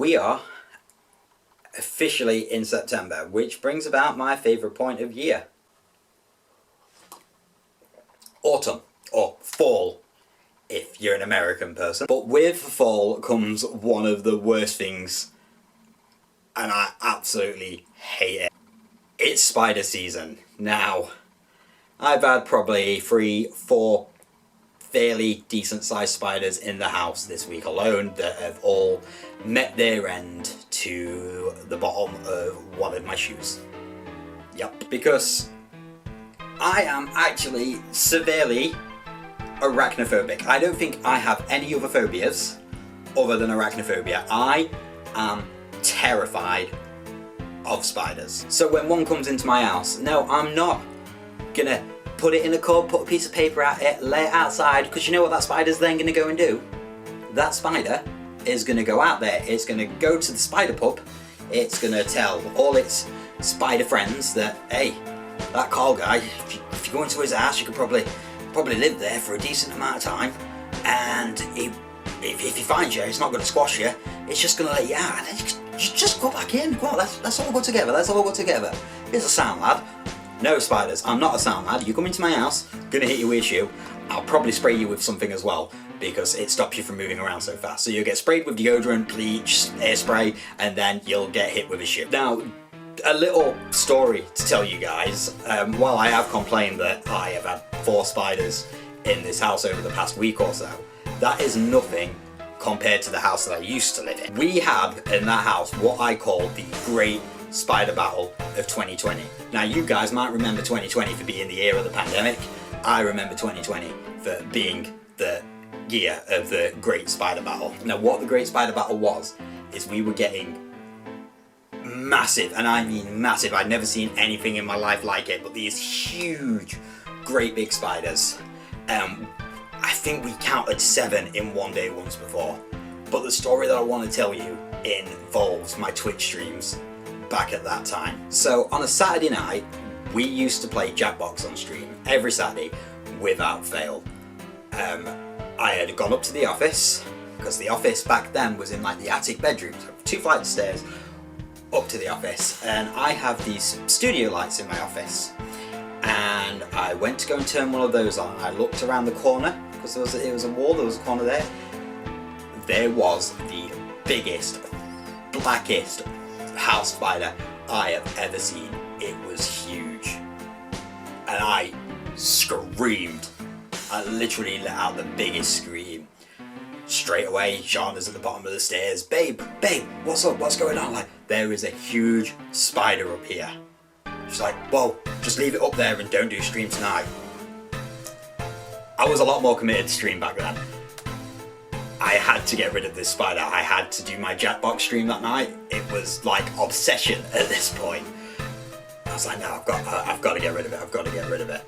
we are officially in September, which brings about my favourite point of year. Autumn, or fall, if you're an American person. But with fall comes one of the worst things, and I absolutely hate it. It's spider season. Now, I've had probably 3-4 fairly decent sized spiders in the house this week alone that have all met their end to the bottom of one of my shoes. Yep, because I am actually severely arachnophobic. I don't think I have any other phobias other than arachnophobia. I am terrified of spiders. So when one comes into my house, no, I'm not gonna put it in a cup, put a piece of paper at it, lay it outside, because you know what that spider's then gonna go and do? That spider is gonna go out there, it's gonna go to the spider pub, it's gonna tell all its spider friends that, hey, that Carl guy, if you go into his house, you could probably live there for a decent amount of time, and if he finds you, it's not gonna squash you, it's just gonna let you out, and then you just go back in. Go on, let's all go together, let's all go together. Here's a sound lad. No spiders, I'm not a sound lad. You come into my house, gonna hit you with a shoe. I'll probably spray you with something as well, because it stops you from moving around so fast. So you'll get sprayed with deodorant, bleach, hairspray, and then you'll get hit with a shoe. Now, a little story to tell you guys. While I have complained that I have had 4 spiders in this house over the past week or so, that is nothing compared to the house that I used to live in. We had in that house what I call the Great Spider Battle of 2020. Now you guys might remember 2020 for being the year of the pandemic. I remember 2020 for being the year of the Great Spider Battle. Now what the Great Spider Battle was, is we were getting massive, and I mean massive, I'd never seen anything in my life like it, but these huge, great big spiders. I think we counted 7 in one day once before. But the story that I want to tell you involves my Twitch streams back at that time. So on a Saturday night, we used to play Jackbox on stream every Saturday without fail. I had gone up to the office, because the office back then was in like the attic bedroom, so 2 flights of stairs up to the office, and I have these studio lights in my office, and I went to go and turn one of those on. I looked around the corner, because it was a wall, there was a corner there. There was the biggest, blackest house spider I have ever seen. It was huge, and I screamed. I literally let out the biggest scream. Straight away, Shauna's at the bottom of the stairs. Babe, what's up? What's going on? Like, there is a huge spider up here. She's like, well, just leave it up there and don't do stream tonight. I was a lot more committed to stream back then. I had to get rid of this spider. I had to do my Jackbox stream that night. It was like obsession at this point. I was like, no, I've got to get rid of it. I've got to get rid of it.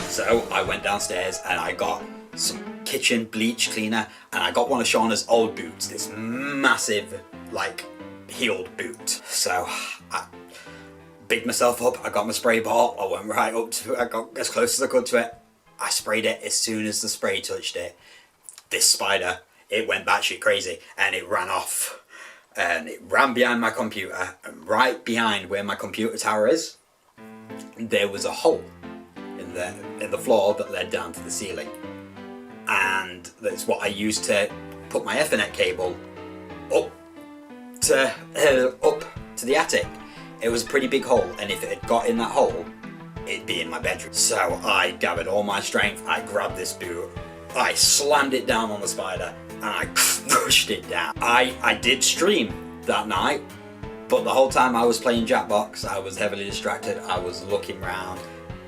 So I went downstairs and I got some kitchen bleach cleaner, and I got one of Shauna's old boots, this massive, like, heeled boot. So I bigged myself up, I got my spray bottle, I went right up to it, I got as close as I could to it. I sprayed it. As soon as the spray touched it, this spider, it went batshit crazy, and it ran off. And it ran behind my computer, and right behind where my computer tower is, there was a hole in the floor that led down to the ceiling. And that's what I used to put my Ethernet cable up to the attic. It was a pretty big hole, and if it had got in that hole, it'd be in my bedroom. So I gathered all my strength, I grabbed this boot, I slammed it down on the spider, and I crushed it down. I did stream that night, but the whole time I was playing Jackbox, I was heavily distracted. I was looking around,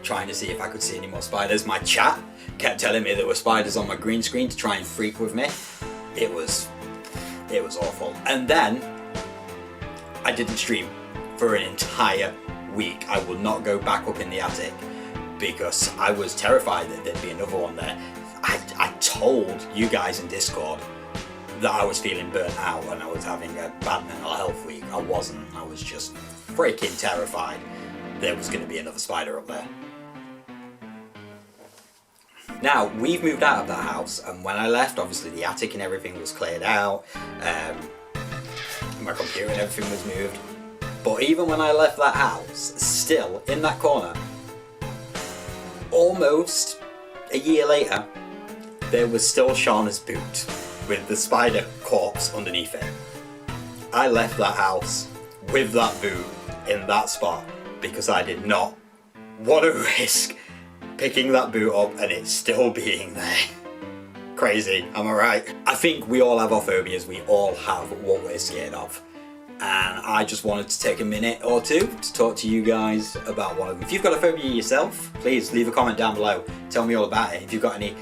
trying to see if I could see any more spiders. My chat kept telling me there were spiders on my green screen to try and freak with me. It was awful. And then I didn't stream for an entire week. I will not go back up in the attic because I was terrified that there'd be another one there. I told you guys in Discord that I was feeling burnt out and I was having a bad mental health week. I wasn't. I was just freaking terrified there was going to be another spider up there. Now, we've moved out of that house, and when I left, obviously the attic and everything was cleared out. my computer and everything was moved. But even when I left that house, still in that corner, almost a year later, there was still Shauna's boot with the spider corpse underneath it. I left that house with that boot in that spot because I did not want to risk picking that boot up and it still being there. Crazy, am I right? I think we all have our phobias, we all have what we're scared of. And I just wanted to take a minute or two to talk to you guys about one of them. If you've got a phobia yourself, please leave a comment down below. Tell me all about it. If you've got any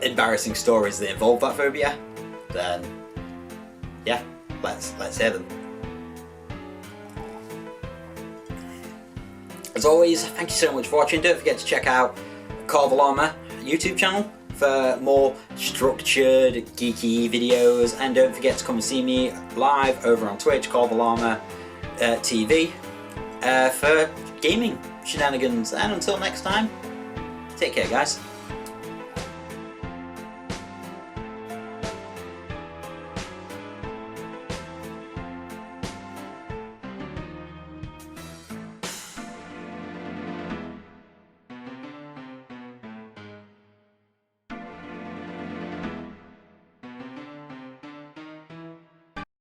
embarrassing stories that involve that phobia, then yeah, let's hear them. As always, thank you so much for watching. Don't forget to check out Carvalama YouTube channel for more structured, geeky videos, and don't forget to come and see me live over on Twitch, Carvalama TV, for gaming shenanigans. And until next time, take care, guys.